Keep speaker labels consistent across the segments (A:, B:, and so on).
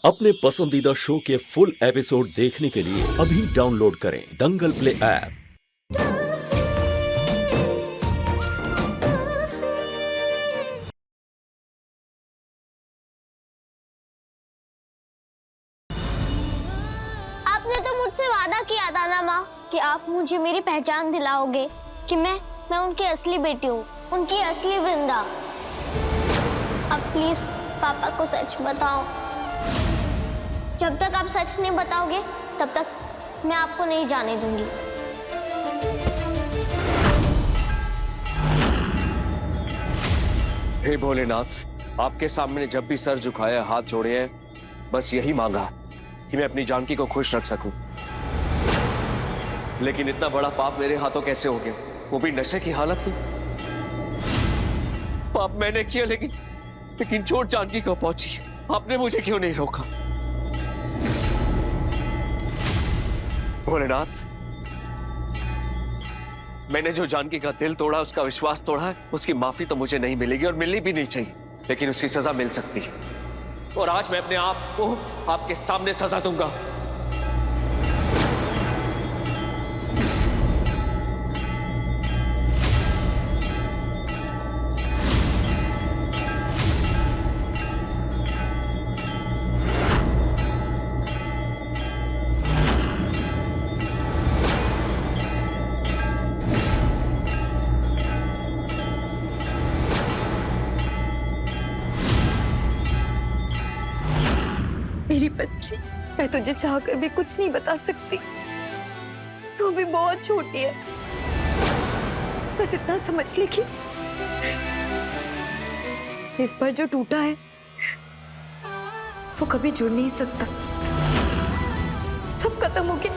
A: अपने पसंदीदा शो के फुल एपिसोड देखने के लिए अभी डाउनलोड करें दंगल प्ले ऐप।
B: आपने तो मुझसे वादा किया था ना माँ कि आप मुझे मेरी पहचान दिलाओगे, कि मैं उनकी असली बेटी हूँ, उनकी असली वृंदा। अब प्लीज पापा को सच बताओ। जब तक आप सच नहीं बताओगे तब तक मैं आपको नहीं जाने दूंगी।
C: हे भोलेनाथ, आपके सामने जब भी सर झुकाया, हाथ जोड़े हैं, बस यही मांगा कि मैं अपनी जानकी को खुश रख सकूं। लेकिन इतना बड़ा पाप मेरे हाथों कैसे हो गया, वो भी नशे की हालत में। पाप मैंने किया, लेकिन चोट जानकी को पहुंची। आपने मुझे क्यों नहीं रोका? भोलेनाथ, मैंने जो जानकी का दिल तोड़ा, उसका विश्वास तोड़ा है, उसकी माफी तो मुझे नहीं मिलेगी और मिलनी भी नहीं चाहिए, लेकिन उसकी सजा मिल सकती है। और आज मैं अपने आप को आपके सामने सजा दूंगा।
D: मेरी बच्ची, मैं तुझे चाहकर भी कुछ नहीं बता सकती। तू भी बहुत छोटी है। बस इतना समझ ले कि इस बार जो टूटा है वो कभी जुड़ नहीं सकता। सब खत्म हो गया।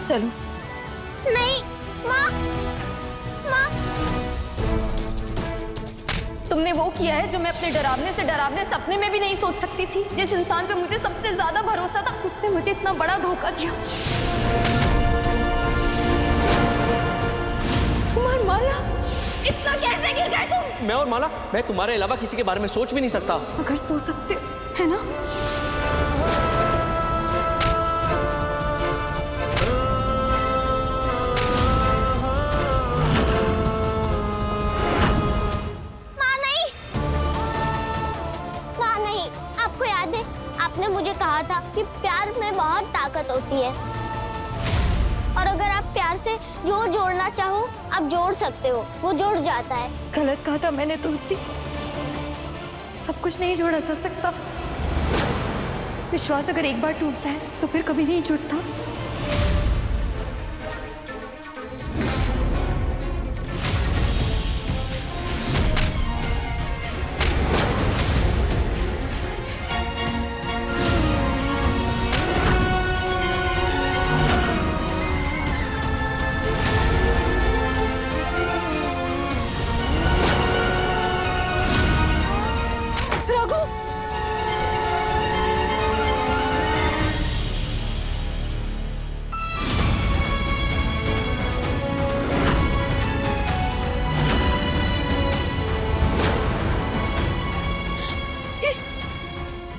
D: चलो।
B: नहीं माँ,
D: तुमने वो किया है जो मैं अपने डरावने सपने में भी नहीं सोच सकती थी। जिस इंसान पे मुझे सबसे ज्यादा भरोसा था, उसने मुझे इतना बड़ा धोखा दिया। तुम और माला इतना कैसे गिर गए तुम?
C: मैं और माला, मैं तुम्हारे अलावा किसी के बारे में सोच भी नहीं सकता।
D: अगर सोच सकते है ना,
B: आपने मुझे कहा था कि प्यार में बहुत ताकत होती है और अगर आप प्यार से जो जोड़ना चाहो आप जोड़ सकते हो, वो जुड़ जाता है।
D: गलत कहा था मैंने तुलसी। सब कुछ नहीं जोड़ा जा सकता। विश्वास अगर एक बार टूट जाए तो फिर कभी नहीं जुड़ता।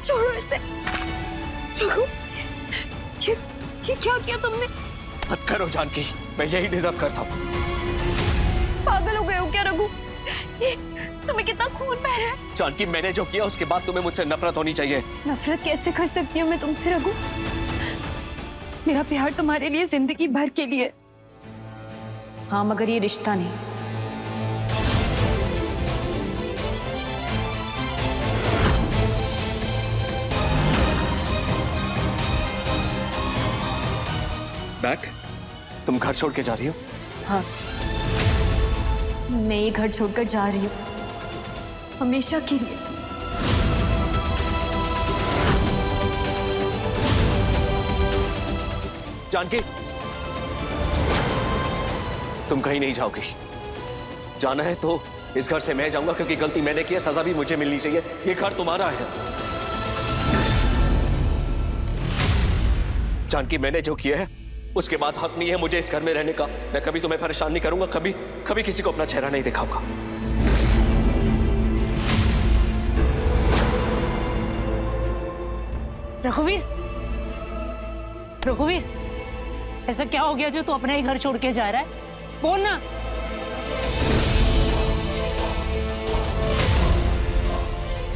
D: छोड़ो इसे। रघु, ये क्या किया तुमने?
C: मत करो जानकी, मैं यही डिजर्व करता हूँ।
D: पागल हो गए हो क्या रघु? ये तुम्हें कितना खून बह रहा है।
C: जानकी, मैंने जो किया उसके बाद तुम्हें मुझसे नफरत होनी चाहिए।
D: नफरत कैसे कर सकती हूँ मैं तुमसे रघु? मेरा प्यार तुम्हारे लिए जिंदगी भर के लिए। हाँ, मगर ये रिश्ता नहीं।
C: बैक, तुम घर छोड़ के जा रही हो?
D: हाँ, मैं ये घर छोड़कर जा रही हूँ, हमेशा के लिए।
C: जानकी, तुम कहीं नहीं जाओगी। जाना है तो इस घर से मैं जाऊंगा, क्योंकि गलती मैंने की है, सजा भी मुझे मिलनी चाहिए। ये घर तुम्हारा है। जानकी, मैंने जो किया है उसके बाद हक नहीं है मुझे इस घर में रहने का। मैं कभी तुम्हें परेशान नहीं करूंगा, कभी कभी किसी को अपना चेहरा नहीं दिखाऊंगा।
E: रघुवीर, रघुवीर, ऐसा क्या हो गया जो तू अपना ही घर छोड़ के जा रहा है? बोल ना।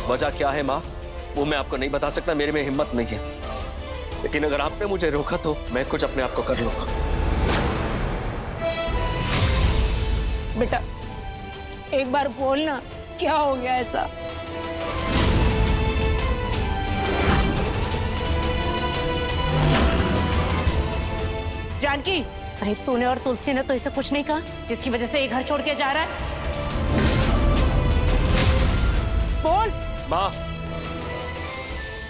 C: वजह क्या है माँ, वो मैं आपको नहीं बता सकता, मेरे में हिम्मत नहीं है। लेकिन अगर आपने मुझे रोका तो मैं कुछ अपने आप को कर लूंगा।
E: बेटा, एक बार बोल ना, क्या हो गया ऐसा? जानकी, कहीं तूने और तुलसी ने तो ऐसा कुछ नहीं कहा जिसकी वजह से ये घर छोड़ के जा रहा है? बोल।
C: माँ,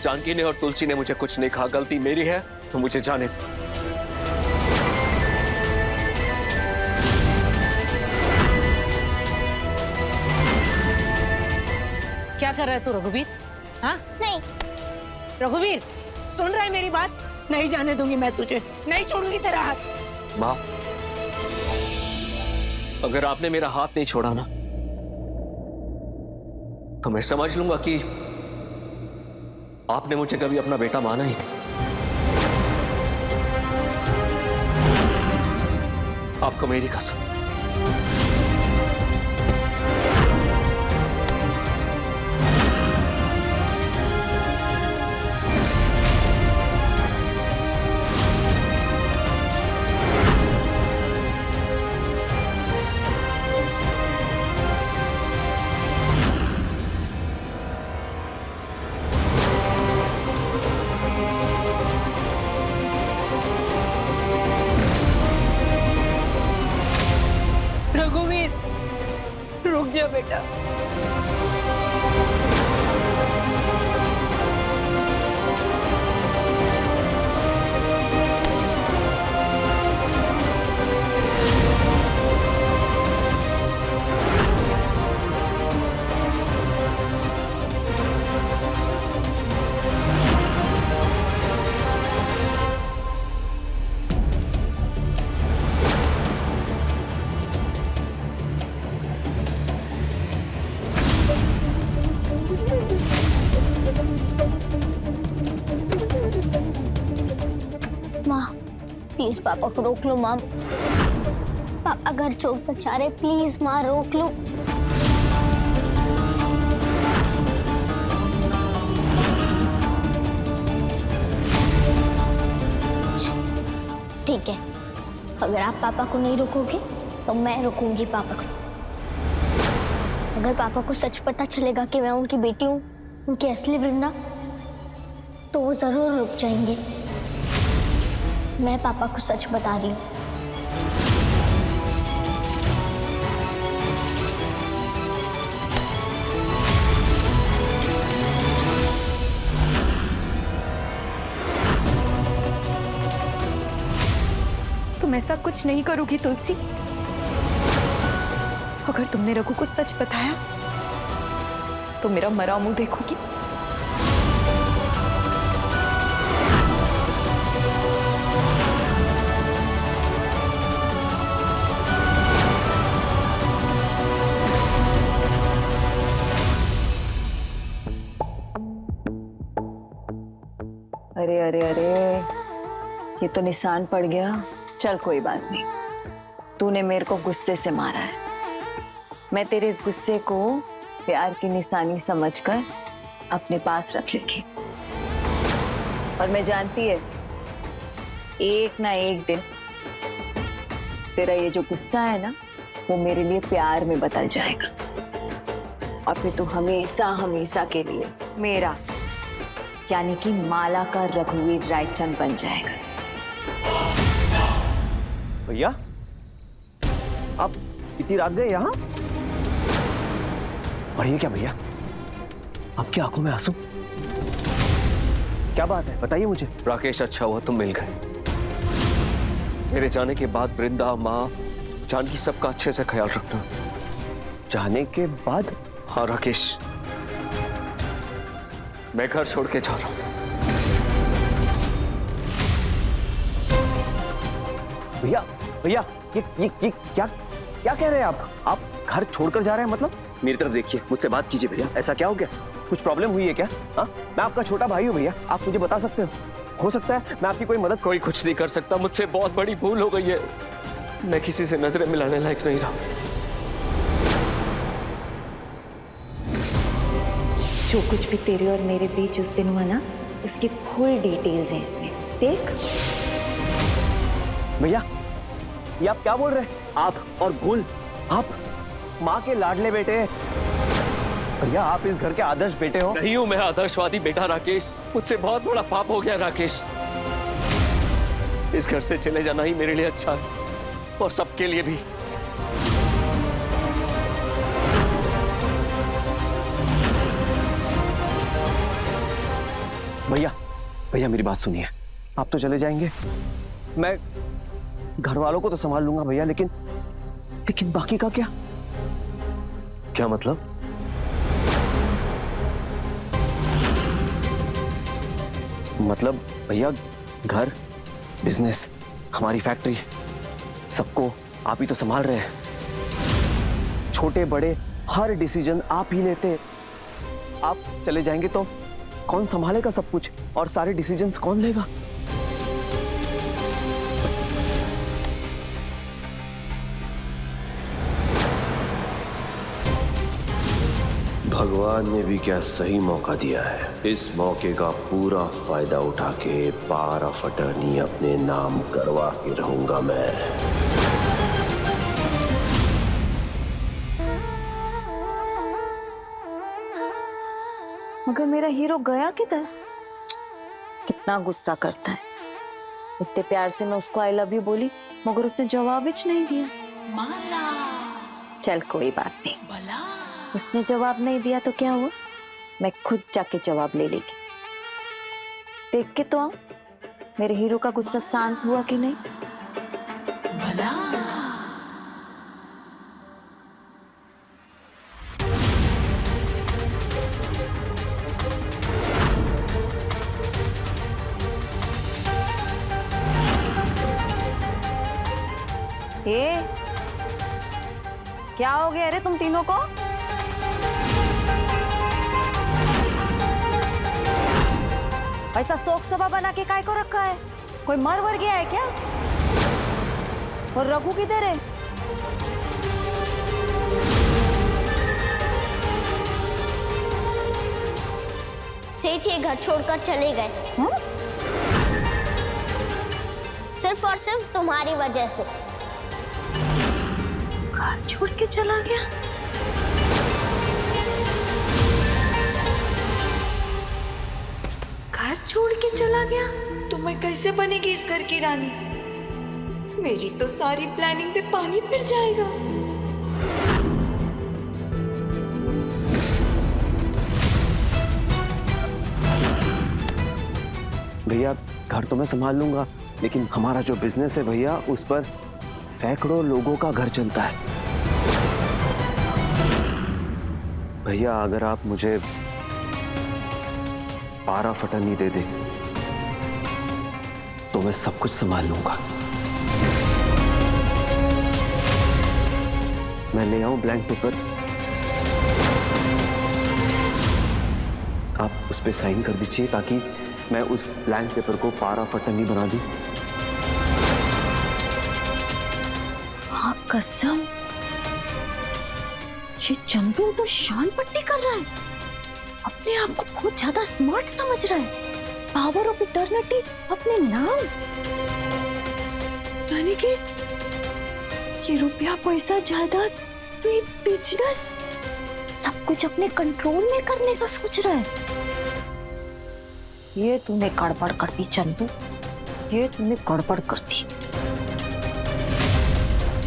C: जानकी ने और तुलसी ने मुझे कुछ नहीं कहा, गलती मेरी है तो मुझे जाने दो।
E: क्या कर रहा है तू रघुवीर? हाँ
B: नहीं,
E: रघुवीर, सुन रहा है मेरी बात? नहीं जाने दूंगी मैं तुझे, नहीं छोड़ूंगी तेरा हाथ।
C: माँ, अगर आपने मेरा हाथ नहीं छोड़ा ना तो मैं समझ लूंगा कि आपने मुझे कभी अपना बेटा माना ही नहीं। आपको मेरी कसम।
E: रघुवीर, रुक जा बेटा।
B: माँ प्लीज पापा को रोक लो। माँ, पापा घर छोड़कर जा रहे, प्लीज माँ रोक लो। ठीक है, अगर आप पापा को नहीं रोकोगे तो मैं रोकूंगी पापा को। अगर पापा को सच पता चलेगा कि मैं उनकी बेटी हूँ, उनकी असली वृंदा, तो वो जरूर रुक जाएंगे। मैं पापा को सच बता रही हूँ।
D: तुम ऐसा कुछ नहीं करोगी तुलसी। अगर तुमने रघु को सच बताया तो मेरा मरा मुंह देखोगी।
F: अरे अरे अरे, ये तो निशान पड़ गया। चल कोई बात नहीं, तूने मेरे को गुस्से से मारा है। मैं तेरे इस गुस्से को प्यार की निशानी समझकर अपने पास रख लूंगी। और मैं जानती है एक ना एक दिन तेरा ये जो गुस्सा है ना, वो मेरे लिए प्यार में बदल जाएगा। और फिर तू हमेशा हमेशा के लिए मेरा, यानी कि माला का रघुवीर रायचंद बन जाएगा।
G: भैया, आप इतनी रात गए यहाँ? और ये क्या भैया, आपकी आंखों में आंसू? क्या बात है, बताइए मुझे।
C: राकेश, अच्छा हुआ तुम मिल गए। मेरे जाने के बाद वृंदा, माँ, जानकी सबका अच्छे से ख्याल रखना।
G: जाने के बाद?
C: हाँ राकेश, मैं घर छोड़ के जा रहा हूं।
G: भैया भैया ये क्या क्या कह रहे हैं आप घर छोड़कर जा रहे हैं? मतलब मेरी तरफ देखिए, मुझसे बात कीजिए भैया। ऐसा क्या हो गया? कुछ प्रॉब्लम हुई है क्या? हाँ, मैं आपका छोटा भाई हूँ भैया, आप मुझे बता सकते हो सकता है मैं आपकी कोई मदद।
C: कोई कुछ नहीं कर सकता, मुझसे बहुत बड़ी भूल हो गई है। मैं किसी से नजरें मिलाने लायक नहीं रहा।
F: जो कुछ भी तेरे और मेरे बीच उस दिन हुआ ना, उसकी फुल डिटेल्स हैं इसमें, देख।
G: भैया ये आप क्या बोल रहे हैं? आप और गुल, आप माँ के लाडले बेटे। भैया आप इस घर के आदर्श बेटे हो।
C: नहीं हूं मैं आदर्शवादी बेटा राकेश, मुझसे बहुत बड़ा पाप हो गया राकेश। इस घर से चले जाना ही मेरे लिए अच्छा है और सबके लिए भी।
G: भैया मेरी बात सुनिए, आप तो चले जाएंगे, मैं घर वालों को तो संभाल लूंगा भैया, लेकिन बाकी का क्या?
C: क्या मतलब?
G: मतलब भैया घर, बिजनेस, हमारी फैक्ट्री, सबको आप ही तो संभाल रहे हैं। छोटे बड़े हर डिसीजन आप ही लेते। आप चले जाएंगे तो कौन संभालेगा सब कुछ और सारे डिसीजंस कौन लेगा?
H: भगवान ने भी क्या सही मौका दिया है। इस मौके का पूरा फायदा उठा के पावर ऑफ अटर्नी अपने नाम करवा के रहूंगा मैं।
F: मगर मेरा हीरो गया किधर? कितना गुस्सा करता है। इतने प्यार से मैं उसको आई लव यू बोली, मगर उसने जवाब ही नहीं दिया। चल कोई बात नहीं, उसने जवाब नहीं दिया तो क्या हुआ, मैं खुद जाके जवाब ले लेगी। देख के तो आओ मेरे हीरो का गुस्सा शांत हुआ कि नहीं। ए, क्या हो गया रे तुम तीनों को? ऐसा शोक सभा बना के काय को रखा है? कोई मर वर गया है क्या? और रघु किधर है?
B: सेठ ये घर छोड़कर चले गए। सिर्फ और सिर्फ तुम्हारी वजह से।
F: घर छोड़ के चला गया? घर छोड़ के चला गया तो मैं कैसे बनेगी इस घर की रानी? मेरी तो सारी प्लानिंग पे पानी फिर जाएगा।
G: भैया घर तो मैं संभाल लूंगा, लेकिन हमारा जो बिजनेस है भैया, उस पर सैकड़ों लोगों का घर चलता है। भैया अगर आप मुझे पावर ऑफ अटर्नी दे दे तो मैं सब कुछ संभाल लूंगा। मैं ले आऊं ब्लैंक पेपर, आप उस पर साइन कर दीजिए ताकि मैं उस ब्लैंक पेपर को पावर ऑफ अटर्नी बना दूं।
D: हाँ कसम, ये चंदू तो शान पट्टी कर रहा है। अपने आप को बहुत ज्यादा स्मार्ट समझ रहा है। पावर ऑफ इटर्निटी अपने नाम, यानी कि ये रुपया पैसा जायदाद, ये बिजनेस, सब कुछ अपने कंट्रोल में करने का सोच रहा है। ये तूने गड़बड़ कर दी चंदू, ये तूने गड़बड़ कर दी।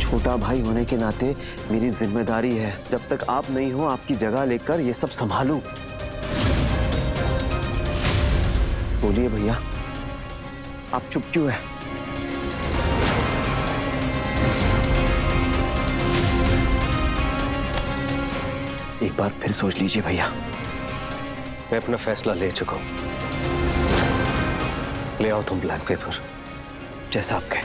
G: छोटा भाई होने के नाते मेरी जिम्मेदारी है, जब तक आप नहीं हो आपकी जगह लेकर ये सब संभालूं। बोलिए भैया, आप चुप क्यों है? एक बार फिर सोच लीजिए भैया।
C: मैं अपना फैसला ले चुका हूं। ले आओ तुम ब्लैक पेपर।
G: जैसा आप कहें।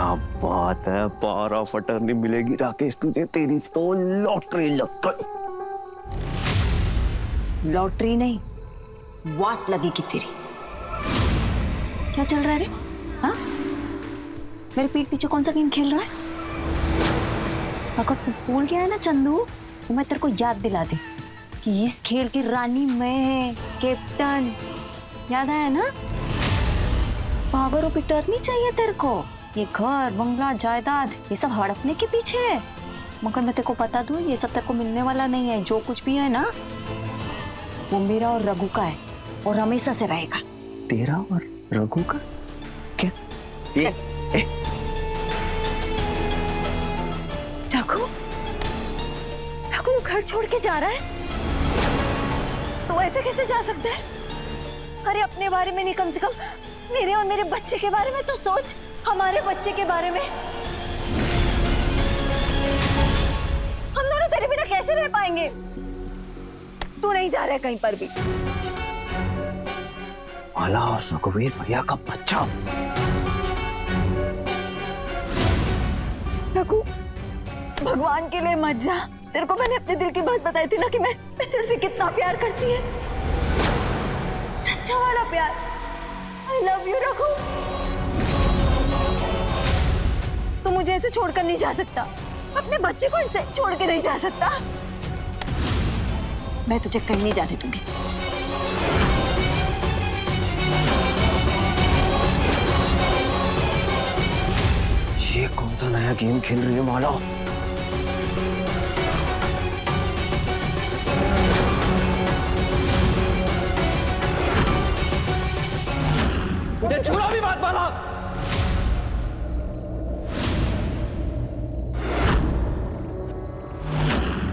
G: क्या बात है, पावर ऑफ अटर्नी मिलेगी राकेश तुझे, तेरी तो लॉटरी लग गई।
F: लॉटरी नहीं, वाट लगेगी तेरी। क्या चल रहा है रे? हाँ, मेरे पीठ पीछे कौन सा गेम खेल रहा है? अगर तू भूल गया है ना चंदू, तो मैं तेरे को याद दिला दे कि इस खेल की रानी मैं है, कैप्टन। याद आया ना? पावर ऑफ अटर्नी चाहिए तेरे को। ये घर बंगला जायदाद ये सब हड़पने के पीछे है, मगर मैं तेरे को बता दूं ये सब तेरे को मिलने वाला नहीं है। जो कुछ भी है ना वो मेरा और रघु का है और हमेशा से रहेगा।
G: तेरा और रघु का? क्या?
F: रघु, रघु तू घर छोड़ के जा रहा है? तू ऐसे कैसे जा सकता है? अरे अपने बारे में नहीं, कम से कम मेरे और मेरे बच्चे के बारे में तो सोच। हमारे बच्चे के बारे में हम दोनों तेरे बिना कैसे रह पाएंगे? तू नहीं जा रहा है कहीं पर भी।
G: माला और रघुवीर भैया का बच्चा।
F: रघु, भगवान के लिए मत जा। तेरे को मैंने अपने दिल की बात बताई थी ना कि मैं तेरे से कितना प्यार करती है, सच्चा वाला प्यार। I love you Raghu. तू मुझे ऐसे छोड़कर नहीं जा सकता, अपने बच्चे को इनसे छोड़ के नहीं जा सकता। मैं तुझे कहीं नहीं जाने दूंगी।
G: ये कौन सा नया गेम खेल रही है माला?
C: मुझे छूना भी मत माला।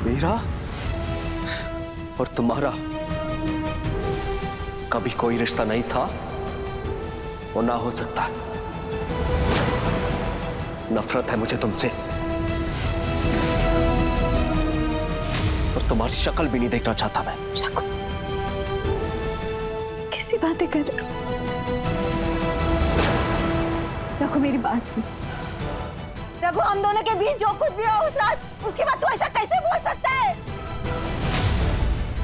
C: मेरा और तुम्हारा कभी कोई रिश्ता नहीं था और ना हो सकता। नफरत है मुझे तुमसे और तुम्हारी शक्ल भी नहीं देखना चाहता मैं।
F: कैसी बातें कर रहे हो? रघु मेरी बात सुन। रघु, हम दोनों के बीच जो कुछ भी हो उस रात, उसके बाद तू ऐसा कैसे बोल सकता है?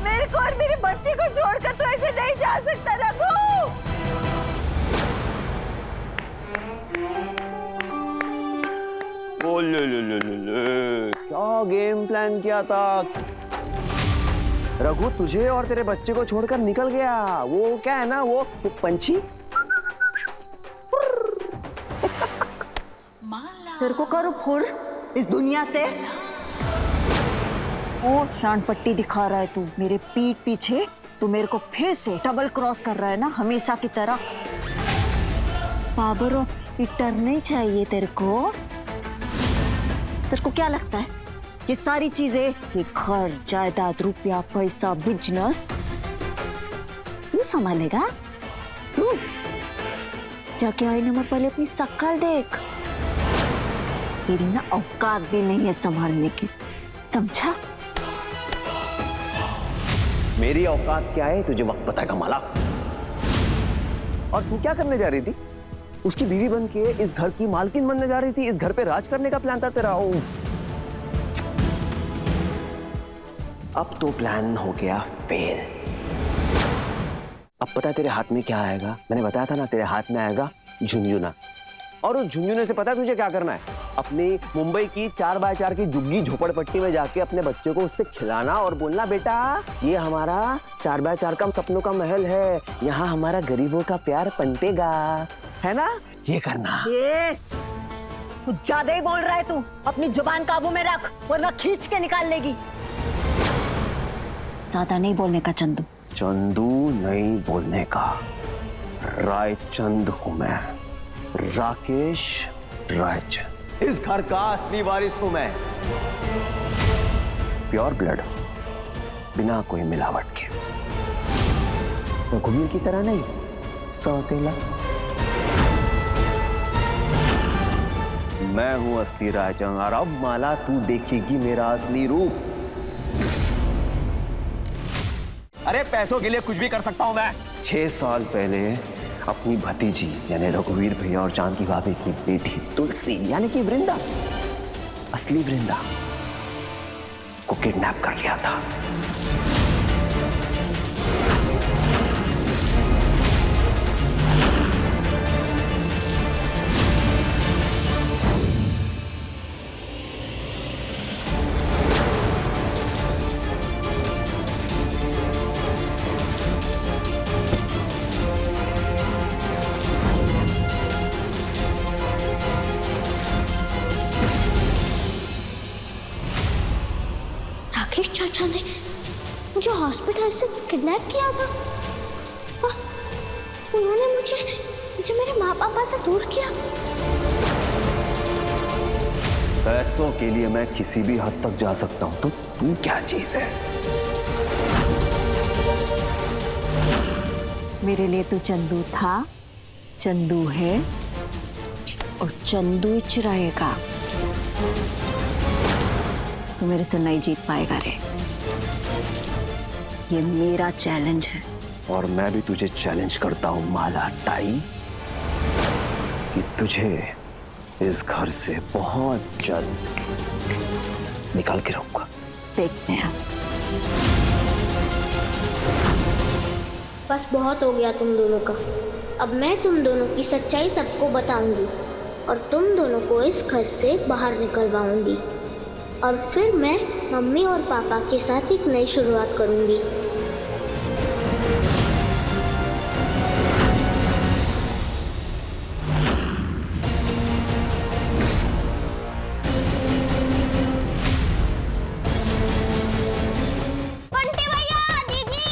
F: मेरे को और मेरे बच्चे को छोड़कर तू ऐसे नहीं जा सकता रघु।
G: क्या गेम प्लान किया था? रघु तुझे और तेरे बच्चे को छोड़कर निकल गया। वो क्या है ना, वो पंछी।
F: तेरे को करो फुर इस दुनिया से। वो शान पट्टी दिखा रहा है तू मेरे पीठ पीछे। तू मेरे को फिर से डबल क्रॉस कर रहा है ना, हमेशा की तरह। पावर ऑफ अटर्नी चाहिए तेरे को। तेरे को क्या लगता है ये सारी चीजें, ये घर जायदाद रुपया पैसा बिजनेस तू संभालेगा? तू जाके आईने में पहले अपनी शक्ल देख। तेरी ना औकात भी नहीं है संभालने की, समझा?
G: मेरी औकात क्या है तुझे वक्त बताएगा माला। और तू क्या करने जा रही थी? उसकी बीवी बन के इस घर की मालकिन बनने जा रही थी। इस घर पे राज करने का प्लान था तेरा। अब तो प्लान हो गया फेल। अब पता है तेरे हाथ में क्या आएगा? मैंने बताया था ना, तेरे हाथ में आएगा झुंझुना। और उस झुंझुने से पता है तुझे क्या करना है? अपनी मुंबई की 4x4 की झुग्गी झोपड़पट्टी में जाके अपने बच्चे को उससे खिलाना और बोलना, बेटा ये हमारा 4x4 का सपनों का महल है, यहाँ हमारा गरीबों का प्यार पनपेगा, है ना? ये करना।
F: ये कुछ ज्यादा ही बोल रहा है तू। अपनी जुबान काबू में रख वरना खींच के निकाल लेगी। ज्यादा नहीं बोलने का चंदू।
G: चंदू नहीं बोलने का। रायचंद हूं मैं, राकेश रायचंद। इस घर का असली वारिस हूं मैं। प्योर ब्लड, बिना कोई मिलावट के। रघुवीर की तरह नहीं, सौतेला। मैं हूं असली रायचंद और अब माला तू देखेगी मेरा असली रूप। अरे पैसों के लिए कुछ भी कर सकता हूं मैं। 6 साल पहले अपनी भतीजी यानी रघुवीर भैया और जानकी भाभी की बेटी तुलसी यानी कि वृंदा, असली वृंदा को किडनैप कर लिया था।
B: राकेश चाचा ने मुझे हॉस्पिटल से किडनैप किया था और उन्होंने मुझे मेरे माँ पापा से दूर किया।
G: पैसों के लिए मैं किसी भी हद तक जा सकता हूं, तो तू क्या चीज है?
F: मेरे लिए तू चंदू था, चंदू है और चंदू ही रहेगा। तू मेरे से नहीं जीत पाएगा रे, ये मेरा चैलेंज है।
G: और मैं भी तुझे चैलेंज करता हूं माला ताई कि तुझे इस घर से बहुत जल्द निकाल के रहूंगा।
F: देखते हैं।
B: बस बहुत हो गया तुम दोनों का। अब मैं तुम दोनों की सच्चाई सबको बताऊंगी और तुम दोनों को इस घर से बाहर निकलवाऊंगी और फिर मैं मम्मी और पापा के साथ एक नई शुरुआत करूंगी। बंटी भैया, दीदी।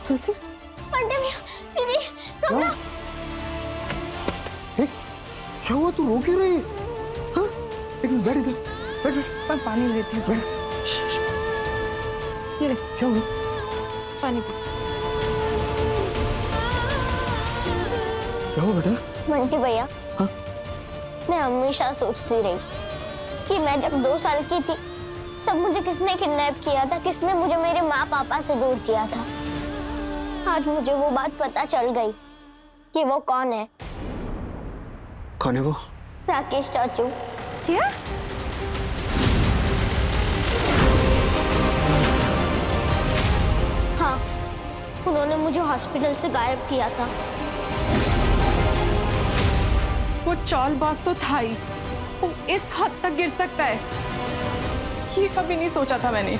D: तुलसी,
B: बंटी भैया, दीदी, तुम ना।
G: क्या हुआ? तू रो क्यों रही है? एक मिनट बैठ इधर, बैठ बैठ।
D: मैं पानी लेती हूँ। ये ले,
G: क्या हुआ?
D: पानी पी।
G: क्या हुआ बेटा?
B: बंटी भैया,
G: हाँ?
B: मैं हमेशा सोचती रही कि मैं जब 2 साल की थी तब मुझे किसने किडनैप किया था, किसने मुझे मेरे माँ पापा से दूर किया था। आज मुझे वो बात पता चल गई कि वो कौन है।
G: कौन है वो?
B: राकेश चाचू।
D: क्या?
B: हाँ, उन्होंने मुझे हॉस्पिटल से गायब किया था।
D: वो चालबाज तो था ही, वो इस हद तक गिर सकता है ये कभी नहीं सोचा था मैंने।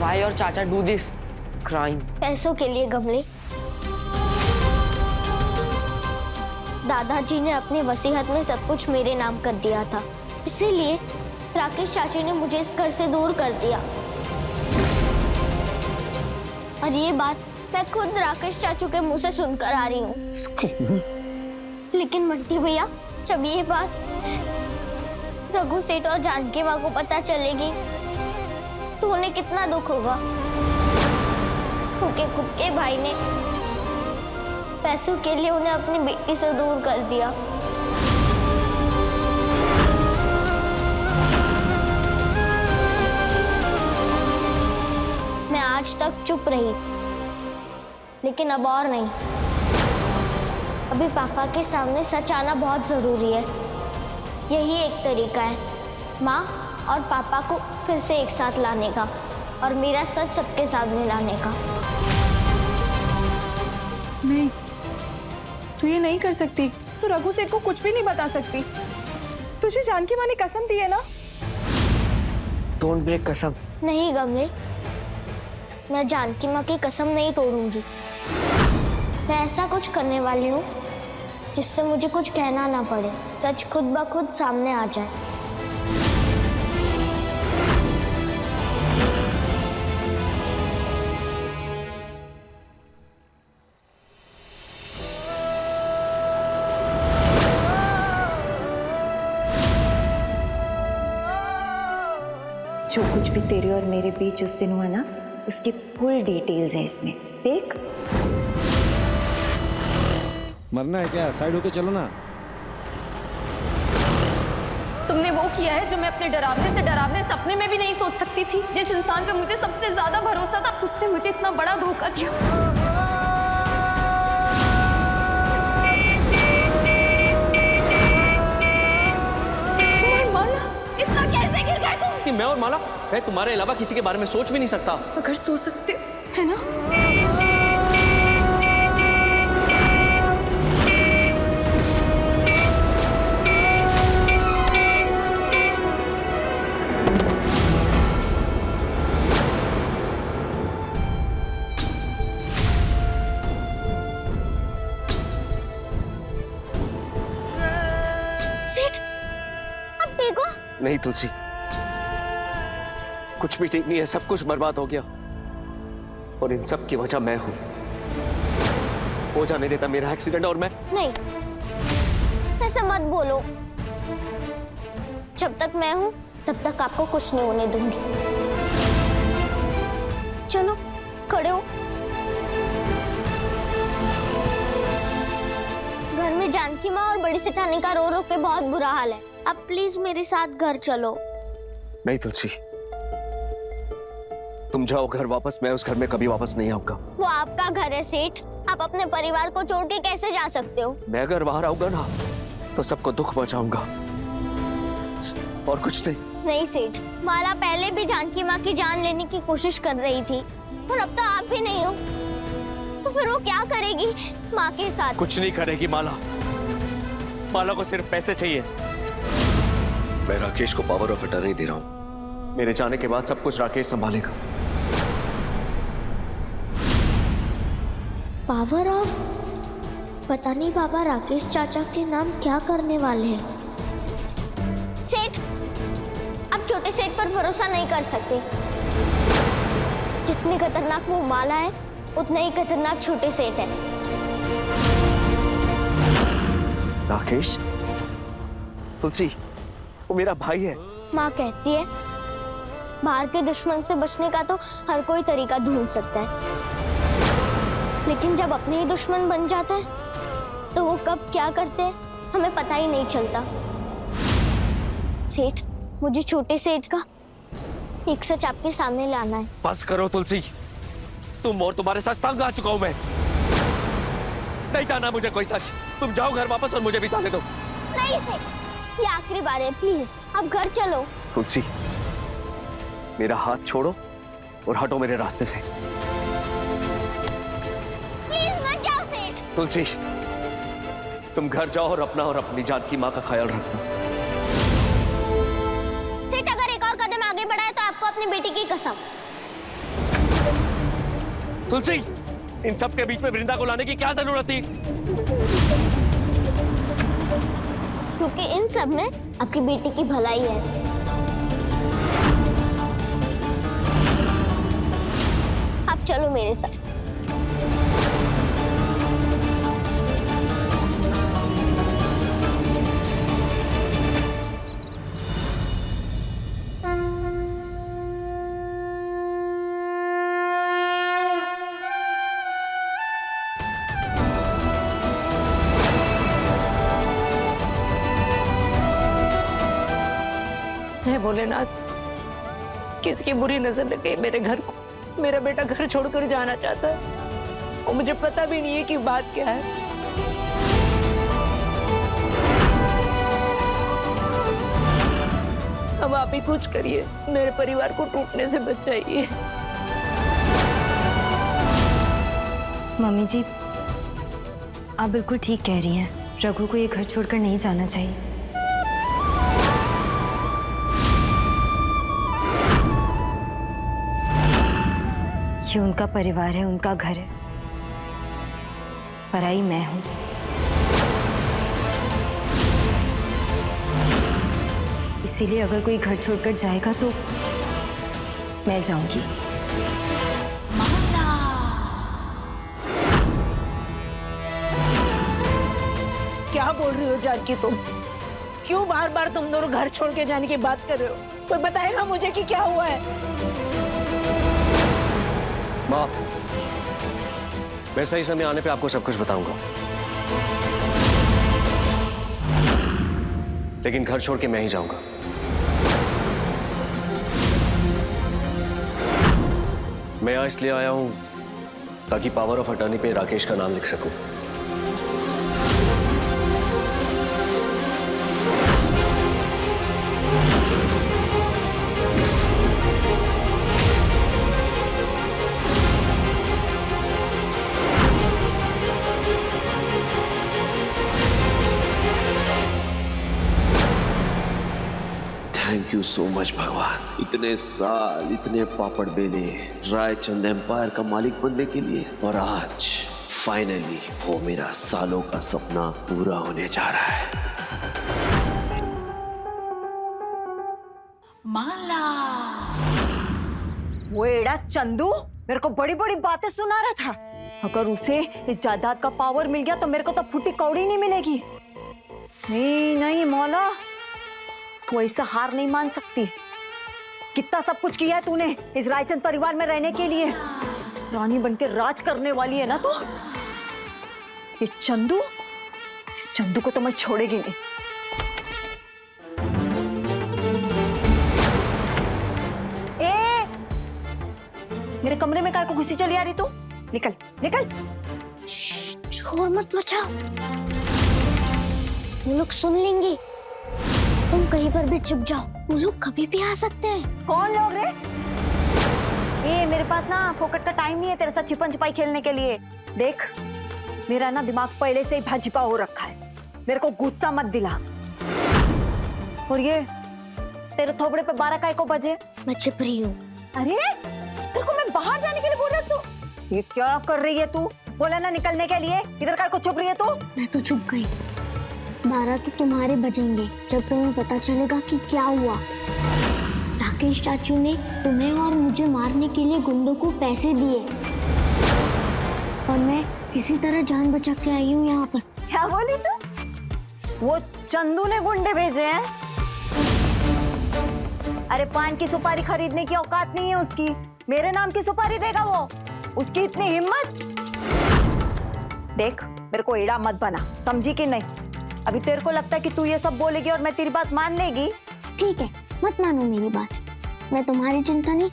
E: Why your चाचा do this crime?
B: पैसों के लिए गमले। दादाजी ने अपनी वसीयत में सब कुछ मेरे नाम कर दिया था, इसीलिए राकेश चाचू ने मुझे इस घर से दूर कर दिया। और ये बात मैं खुद राकेश चाचू के मुंह से सुनकर आ रही हूँ। लेकिन बंटी भैया, जब ये बात रघु सेठ और जानकी माँ को पता चलेगी तो उन्हें कितना दुख होगा। उनके खुद के भाई ने पैसों के लिए उन्हें अपनी बेटी से दूर कर दिया। मैं आज तक चुप रही, लेकिन अब और नहीं। अभी पापा के सामने सच आना बहुत जरूरी है। यही एक तरीका है माँ और पापा को फिर से एक साथ लाने का और मेरा सच सबके सामने लाने का।
D: नहीं, तू ये नहीं कर सकती। तू रघु सेठ को कुछ भी नहीं बता सकती। तुझे जानकी माँ ने कसम दी है ना?
E: Don't break कसम।
B: नहीं गमले, मैं जानकी माँ की कसम नहीं तोड़ूंगी। मैं ऐसा कुछ करने वाली हूँ जिससे मुझे कुछ कहना ना पड़े, सच खुद ब खुद सामने आ जाए।
F: जो कुछ भी तेरे और मेरे बीच उस दिन हुआ ना, उसकी फुल डिटेल्स है इसमें। देख।
I: मरना है क्या? साइड होके चलो ना।
D: तुमने वो किया है जो मैं अपने डरावने से डरावने सपने में भी नहीं सोच सकती थी। जिस इंसान पे मुझे सबसे ज्यादा भरोसा था, उसने मुझे इतना बड़ा धोखा दिया।
C: माला, मैं तुम्हारे अलावा किसी के बारे में सोच भी नहीं सकता।
D: अगर सो सकते है ना?
B: सेठ, अब देखो।
C: नहीं तुलसी, कुछ भी ठीक नहीं है, सब कुछ बर्बाद हो गया और इन सब की वजह मैं हूं। हो जाने देता मेरा एक्सीडेंट और मैं।
B: नहीं, ऐसा मत बोलो। जब तक मैं हूं तब तक आपको कुछ नहीं होने दूंगी। चलो खड़े हो। घर में जानकी माँ और बड़ी सेठानी का रो रो के बहुत बुरा हाल है। अब प्लीज मेरे साथ घर चलो।
C: नहीं तुलसी, तुम जाओ घर वापस, मैं उस घर में कभी वापस नहीं आऊंगा।
B: वो आपका घर है सेठ, आप अपने परिवार को छोड़ के कैसे जा सकते हो?
C: मैं अगर बाहर आऊंगा ना तो सबको दुख पहुंचाऊंगा और कुछ नहीं।
B: नहीं सेठ, माला पहले भी जानकी माँ की जान लेने की कोशिश कर रही थी और अब तो आप भी नहीं हो, तो फिर वो क्या करेगी माँ के साथ?
C: कुछ नहीं करेगी माला। माला को सिर्फ पैसे चाहिए।
H: मैं राकेश को पावर ऑफ अटर्नी दे रहा हूं।
C: मेरे जाने के बाद सब कुछ राकेश संभालेगा।
B: Power of? पता नहीं बाबा राकेश चाचा के नाम क्या करने वाले हैं। सेठ, अब छोटे सेठ पर भरोसा नहीं कर सकते। जितनी खतरनाक वो माला है उतने ही खतरनाक छोटे सेठ है।
C: राकेश? तुलसी, वो मेरा भाई है।
B: माँ कहती है बाहर के दुश्मन से बचने का तो हर कोई तरीका ढूंढ सकता है, लेकिन जब अपने ही दुश्मन बन जाते हैं तो वो कब क्या करते हैं हमें पता ही नहीं चलता। सेठ, मुझे छोटे सेठ का एक सच आपके सामने लाना है।
C: बस करो तुलसी, तुम और तुम्हारे सच तंग आ चुका हूं मैं। नहीं जाना मुझे कोई सच। तुम जाओ घर वापस और मुझे भी जाने दो।
B: नहीं सेठ, ये आखिरी बार है, प्लीज अब घर चलो।
C: तुलसी, मेरा हाथ छोड़ो और हटो मेरे रास्ते से।
B: प्लीज मत जाओ सेठ।
C: तुलसी, तुम घर जाओ और अपना और अपनी जानकी माँ का ख्याल रखना।
B: सेठ, अगर एक और कदम आगे बढ़ाए तो आपको अपनी बेटी की कसम।
C: तुलसी, इन सब के बीच में वृंदा को लाने की क्या जरूरत थी?
B: क्योंकि इन सब में आपकी बेटी की भलाई है। आप चलो मेरे साथ।
E: हे भोलेनाथ, किसकी बुरी नजर लग गई मेरे घर को। मेरा बेटा घर छोड़कर जाना चाहता है और मुझे पता भी नहीं है कि बात क्या है। अब आप ही कुछ करिए, मेरे परिवार को टूटने से बचाइए।
J: मम्मी जी, आप बिल्कुल ठीक कह रही हैं। रघु को ये घर छोड़कर नहीं जाना चाहिए। ये उनका परिवार है, उनका घर है। पराई मैं हूं। इसीलिए अगर कोई घर छोड़कर जाएगा तो मैं जाऊंगी।
E: क्या बोल रही हो जानकी तुम? क्यों बार बार तुम दोनों घर छोड़ के जाने की बात कर रहे हो? कोई बताएगा मुझे कि क्या हुआ है?
G: माँ, मैं सही समय आने पे आपको सब कुछ बताऊंगा, लेकिन घर छोड़ के मैं ही जाऊंगा। मैं यहाँ इसलिए आया हूं ताकि पावर ऑफ अटर्नी पे राकेश का नाम लिख सकूं।
H: थैंक यू सो मच भगवान। इतने साल, इतने पापड़ बेले रायचंद एम्पायर का मालिक बनने के लिए, और आज फाइनली वो मेरा सालों का सपना पूरा होने जा रहा है।
F: माला, वो एड़ा चंदू मेरे को बड़ी बड़ी बातें सुना रहा था। अगर उसे इस जायदाद का पावर मिल गया तो मेरे को तो फुटी कौड़ी नहीं मिलेगी। नहीं नहीं मौला, तू ऐसा हार नहीं मान सकती। कितना सब कुछ किया है तूने इस रायचंद परिवार में रहने के लिए। रानी बनके राज करने वाली है ना तू। इस चंदू को तो मैं छोड़ेगी नहीं। ए, मेरे कमरे में काय को घुसी चली आ रही तू? निकल निकल।
B: शोर मत मचाओ, वो लोग सुन लेंगे। तुम कहीं पर भी छुप जाओ, वो लोग कभी भी आ सकते हैं।
F: कौन लोग रे? ये मेरे पास ना फोकट का टाइम नहीं है तेरे साथ छिपन छुपाई खेलने के लिए। देख, मेरा ना दिमाग पहले से ही भाजपा हो रखा है। मेरे को गुस्सा मत दिला। और ये तेरे थोबड़े पे 12 काय को बजे?
B: मैं छिप रही हूँ।
F: अरे तेरे को मैं बाहर जाने के लिए बोल रहा तू। ये क्या कर रही है तू? बोला ना निकलने के लिए, इधर काय को छुप रही है तू?
B: मैं तो छुप गई। 12 तो तुम्हारे बजेंगे जब तुम्हें पता चलेगा कि क्या हुआ। राकेश चाचू ने तुम्हें और मुझे मारने के लिए गुंडों को पैसे दिए, और मैं किसी तरह जान बचा के आई हूँ यहाँ पर।
F: क्या बोली तू? वो चंदू ने गुंडे भेजे हैं? अरे पान की सुपारी खरीदने की औकात नहीं है उसकी। मेरे नाम की सुपारी देगा वो? उसकी इतनी हिम्मत? देख, मेरे को एड़ा मत बना, समझी कि नहीं? अभी तेरे को लगता है कि तू ये सब बोलेगी और मैं तेरी बात मान लेगी?
B: ठीक है, मत मानो मेरी बात। मैं तुम्हारी चिंता नहीं,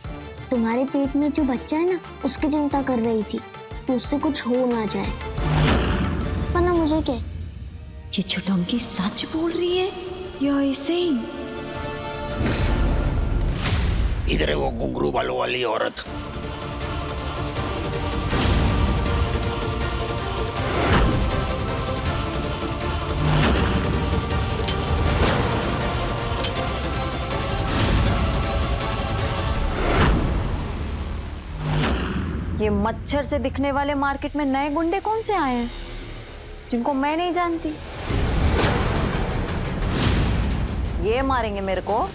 B: तुम्हारे पेट में जो बच्चा है ना, उसकी चिंता कर रही थी कि उससे कुछ हो ना जाए। वरना मुझे क्या?
E: ये छुटंकी सच बोल रही है या ऐसे ही?
K: इधर है वो घुंघरू बालों वाली औरत।
F: ये मच्छर से दिखने वाले मार्केट में नए गुंडे कौन से आए हैं जिनको मैं नहीं जानती? ये मारेंगे मेरे को?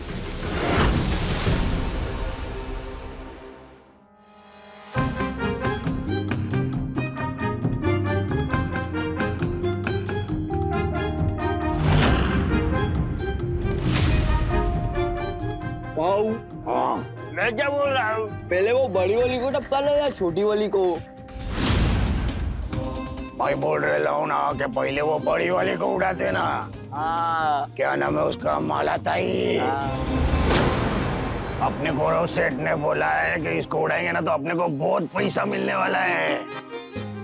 K: हाँ,
L: मैं क्या बोल रहा हूँ? पहले वो बड़ी वाली को टपका लो या छोटी वाली को?
K: भाई बोल रहे लो ना कि पहले वो बड़ी वाली को उड़ाते ना।
L: हाँ।
K: क्या नाम है उसका? माला ताई। अपने गौरव सेठ ने बोला है कि इसको उड़ाएंगे ना तो अपने को बहुत पैसा मिलने वाला है।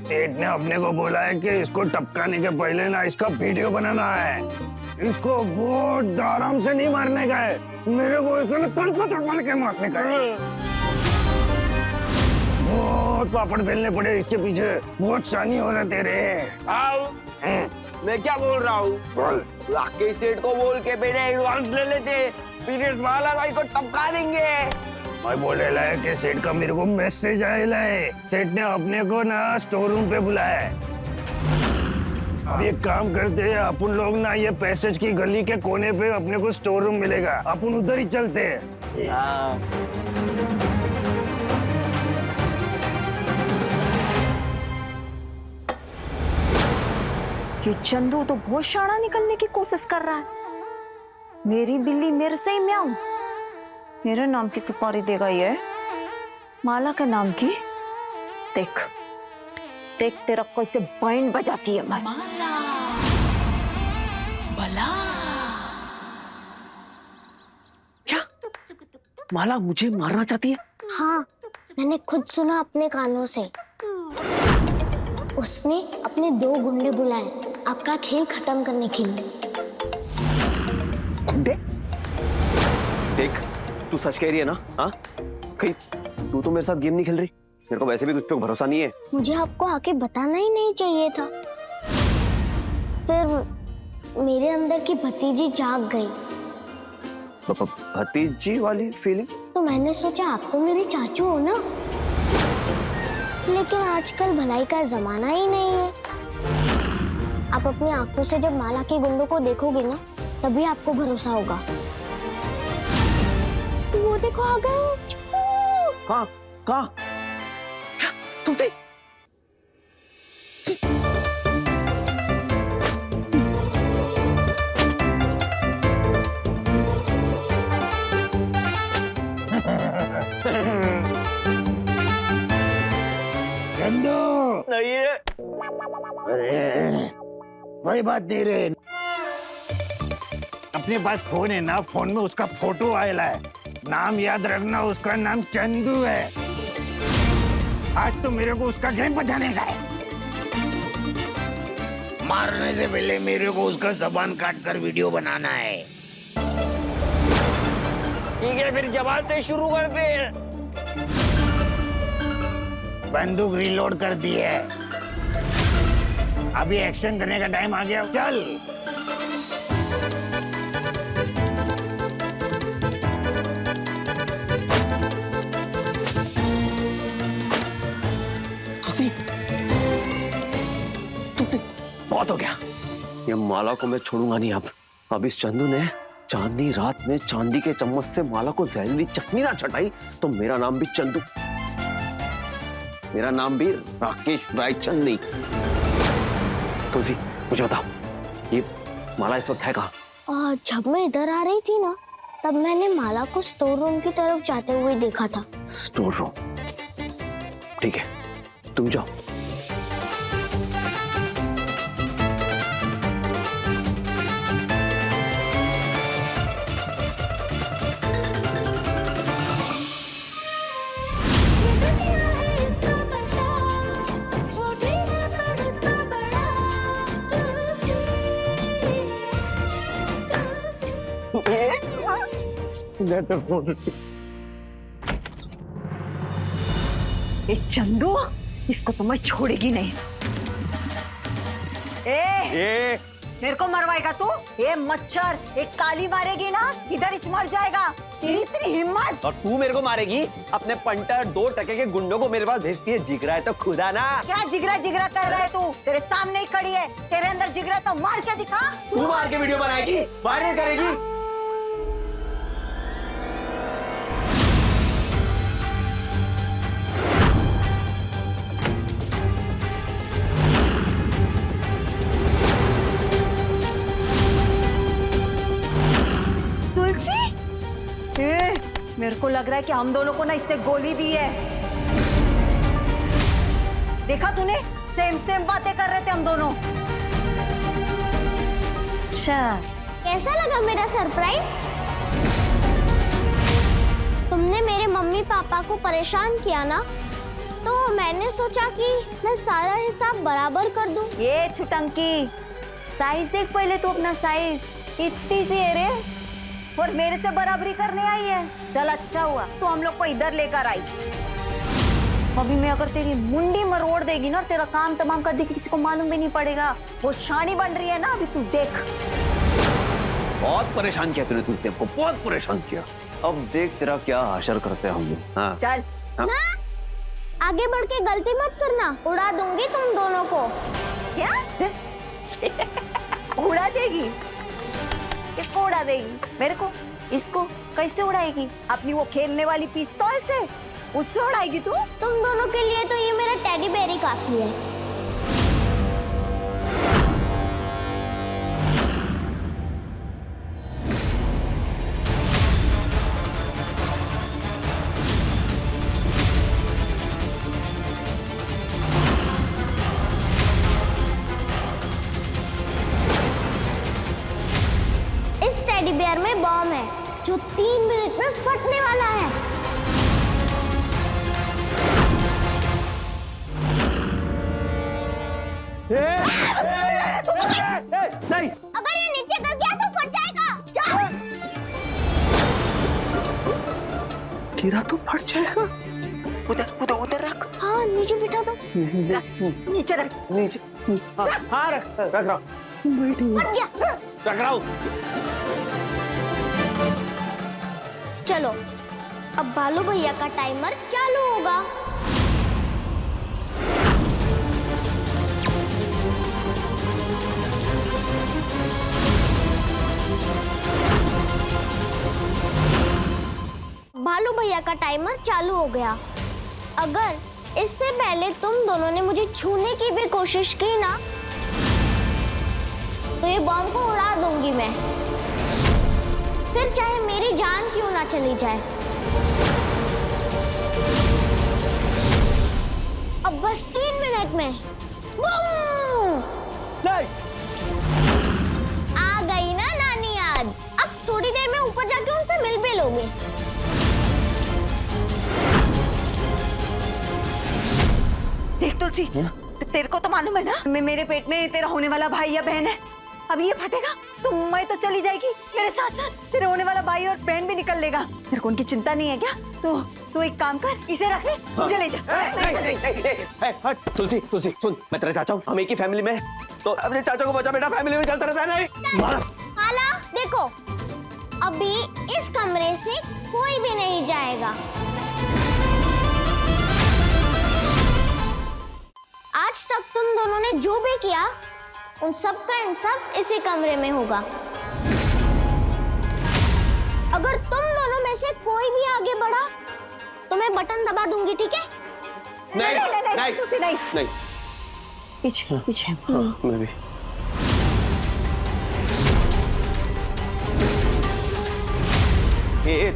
K: सेठ ने अपने को बोला है कि इसको टपकाने के पहले ना इसका वीडियो बनाना है। इसको बहुत आराम से नहीं मारने का है, मेरे को इसको ना तड़पा के मारने का है। बहुत पापड़ बेलने पड़े इसके पीछे, बहुत शानी हो रहा तेरे।
L: आओ, मैं क्या बोल रहा हूँ?
K: बोल।
L: राकेश सेठ को बोल के पहले एडवांस ले लेते, फिर इस माला भाई को टपका देंगे।
K: मैं बोले है कि सेठ का मेरे को मैसेज आया है। सेठ ने अपने को ना स्टोर रूम पे बुलाया है। अब एक काम करते हैं अपन लोग ना, ये पैसेज की गली के कोने पे अपने को स्टोर रूम मिलेगा, अपन उधर ही चलते हैं।
F: ये चंदू तो बहुत शाना निकलने की कोशिश कर रहा है। मेरी बिल्ली मेरे से ही म्याऊं। मेरे नाम की सुपारी देगा ये? माला के नाम की? देख देख तेरा कैसे बैंड बजाती है मैं।
E: माला भला
G: क्या? माला मुझे मारना चाहती है?
B: हाँ, मैंने खुद सुना अपने कानों से। उसने अपने 2 गुंडे बुलाए आपका खेल खत्म करने के लिए।
G: गुंडे? देख, तू सच कह रही है ना? हाँ, कहीं तू तो मेरे साथ गेम नहीं खेल रही? मेरे को वैसे भी तुझ पे भरोसा नहीं है।
B: मुझे आपको आके बताना ही नहीं चाहिए था। फिर मेरे अंदर की भतीजी जाग गई
L: भतीजी वाली फीलिंग?
B: तो मैंने सोचा आप तो मेरे चाचू हो ना, लेकिन आजकल भलाई का जमाना ही नहीं है। आप अपनी आंखों से जब माला के गुंडों को देखोगे ना, तभी आपको भरोसा होगा। वो देखो आ गए।
L: कहाँ कहाँ? तुमसे
K: नहीं है। अरे कोई बात नहीं रे, अपने पास फोन है ना, फोन में उसका फोटो आयला है। नाम याद रखना, उसका नाम चंदू है। आज तो मेरे को उसका गेम बजाने का है। मारने से पहले मेरे को उसका जबान काट कर वीडियो बनाना है।
L: ठीक है, फिर जवान से शुरू करते हैं।
K: बंदूक रीलोड कर दी है, अभी एक्शन करने का टाइम आ गया। चल
L: तुलसी बहुत हो गया। ये माला को मैं छोड़ूंगा नहीं अब इस चंदू ने चांदनी रात में चांदी के चम्मच से माला को जहरीली चटनी ना चटाई तो मेरा नाम भी चंदू, मेरा नाम भी राकेश रायचंद नहीं। तुलसी मुझे बताओ, ये माला इस वक्त है कहाँ?
B: जब मैं इधर आ रही थी ना, तब मैंने माला को स्टोर रूम की तरफ जाते हुए देखा था।
L: Store room? ठीक है, तुम जाओ।
F: ये चंदू, इसको तो मैं छोड़ेगी नहीं। ए, मेरे को मरवाएगा तू? ये मच्छर एक काली मारेगी ना, इधर ही मर जाएगा। तेरी इतनी हिम्मत?
L: और तू मेरे को मारेगी? अपने पंटर 2 टके के गुंडों को मेरे पास भेजती है। जिगरा है तो खुदा ना।
F: क्या जिगरा जिगरा कर रहा है तू? तेरे सामने ही खड़ी है, तेरे अंदर जिगरा तो मार के दिखा।
L: तू मार के वीडियो बनाएगी, वायरल करेगी।
F: मेरे को लग रहा है कि हम दोनों को ना इसने गोली दी है। देखा तूने, सेम सेम बातें कर रहे थे हम दोनों। अच्छा,
B: कैसा लगा मेरा सरप्राइज? तुमने मेरे मम्मी पापा को परेशान किया ना, तो मैंने सोचा कि मैं सारा हिसाब बराबर कर दूं।
F: ये छुटंकी, साइज देख पहले तू अपना साइज, कितनी सी है रे, और मेरे से बराबरी करने आई है। चल अच्छा हुआ तू हम लोग को इधर लेकर आई। अभी मैं अगर तेरी मुंडी मरोड़ देगी ना, तेरा काम तमाम कर देगी, किसी को मालूम भी नहीं पड़ेगा। वो शानी बन रही है ना अभी, तू देख।
L: बहुत परेशान किया तूने, तुलसी हमको बहुत परेशान किया। अब देख तेरा क्या हाशर करते हैं हम लोग। हाँ
F: चल
B: ना, आगे बढ़ के गलती मत करना, उड़ा दूंगी तुम दोनों को।
F: क्या उड़ा देगी? किसको उड़ा देगी? मेरे को? इसको कैसे उड़ाएगी? अपनी वो खेलने वाली पिस्तौल से, उससे उड़ाएगी तू?
B: तुम दोनों के लिए तो ये मेरा टेडी बेयर ही काफी है। टेडी बेयर में बॉम्ब है जो 3 मिनट में फटने वाला है।
L: नहीं,
B: अगर ये नीचे गिर गया तो फट जाएगा।
L: गिरा तो फट जाएगा।
F: उधर उधर उधर रख।
B: हाँ नीचे बिठा दो।
F: नीचे रख।
L: नीचे हाँ रख रहा हूँ।
B: फट गया।
L: रख रहा हूँ।
B: चलो अब बालू भैया का टाइमर चालू होगा। बालू भैया का टाइमर चालू हो गया। अगर इससे पहले तुम दोनों ने मुझे छूने की भी कोशिश की ना, तो ये बॉम्ब को उड़ा दूंगी मैं, फिर चाहे मेरी जान क्यों ना चली जाए। अब बस 3 मिनट में बूम! आ गई ना नानी याद। अब थोड़ी देर में ऊपर जाके उनसे मिल भी लोगे।
F: देख तुलसी, तेरे को तो मालूम है ना, मेरे पेट में तेरा होने वाला भाई या बहन है। अब ये फटेगा तो मैं तो चली जाएगी, मेरे साथ साथ तेरे होने वाला भाई और बहन भी निकल लेगा। तेरे को उनकी चिंता नहीं है क्या? तो एक काम कर, इसे रख ले, मुझे ले जा।
L: हट तुलसी, तुलसी सुन, मैं तेरा चाचा हूँ, हम एक ही फैमिली में, तो अपने चाचा को बचा बेटा, फैमिली में चलता रहता है। नहीं
B: हाला, देखो अभी इस कमरे से कोई भी नहीं जाएगा। आज तक तुम दोनों ने जो भी किया, उन सब का इंसाफ इसी कमरे में होगा। अगर तुम दोनों में से कोई भी आगे बढ़ा तो मैं बटन दबा दूंगी, ठीक है?
F: नहीं। पीछे पीछे।
L: मैं भी।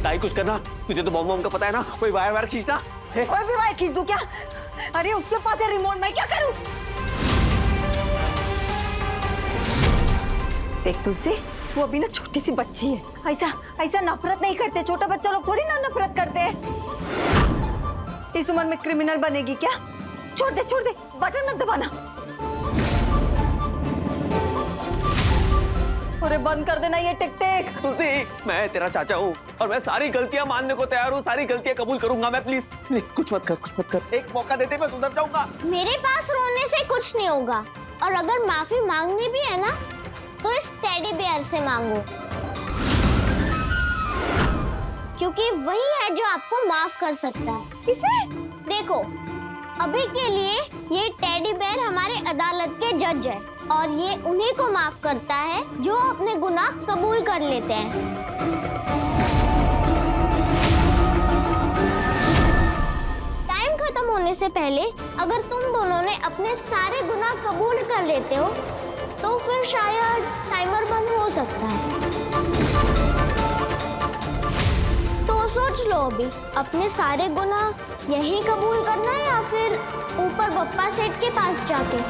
L: ताई कुछ करना, तुझे तो बॉम्ब का पता है ना, कोई वायर खींचना।
F: और भी वायर खींच दूं क्या? अरे उसके पास है रिमोट, मैं क्या करूं? देख तुलसी, वो अभी ना छोटी सी बच्ची है, ऐसा नफरत नहीं करते। छोटा बच्चा लोग थोड़ी ना नफरत करते हैं। इस उम्र में क्रिमिनल बनेगी क्या? छोड़ दे, बटन मत दबाना। अरे बंद कर देना ये टिक-टिक।
L: तुलसी, मैं तेरा चाचा हूँ और मैं सारी गलतियां मानने को तैयार हूँ, सारी गलतियां कबूल करूंगा मैं। प्लीज कुछ मत कर, एक मौका देते मैं सुधर जाऊंगा।
B: मेरे पास रोने से कुछ नहीं होगा, और अगर माफी मांगनी भी है ना, तो इस टेडी बेयर से मांगो, क्योंकि वही है जो आपको माफ कर सकता है। इसे देखो, अभी के लिए ये टेडी बेयर हमारे अदालत के जज है, और ये उन्हीं को माफ करता है जो अपने गुनाह कबूल कर लेते हैं। टाइम खत्म होने से पहले अगर तुम दोनों ने अपने सारे गुनाह कबूल कर लेते हो, तो फिर शायद टाइमर बंद हो सकता है। तो सोच लो अभी, अपने सारे गुनाह यही कबूल करना है या फिर ऊपर बप्पा सेठ के पास जाके।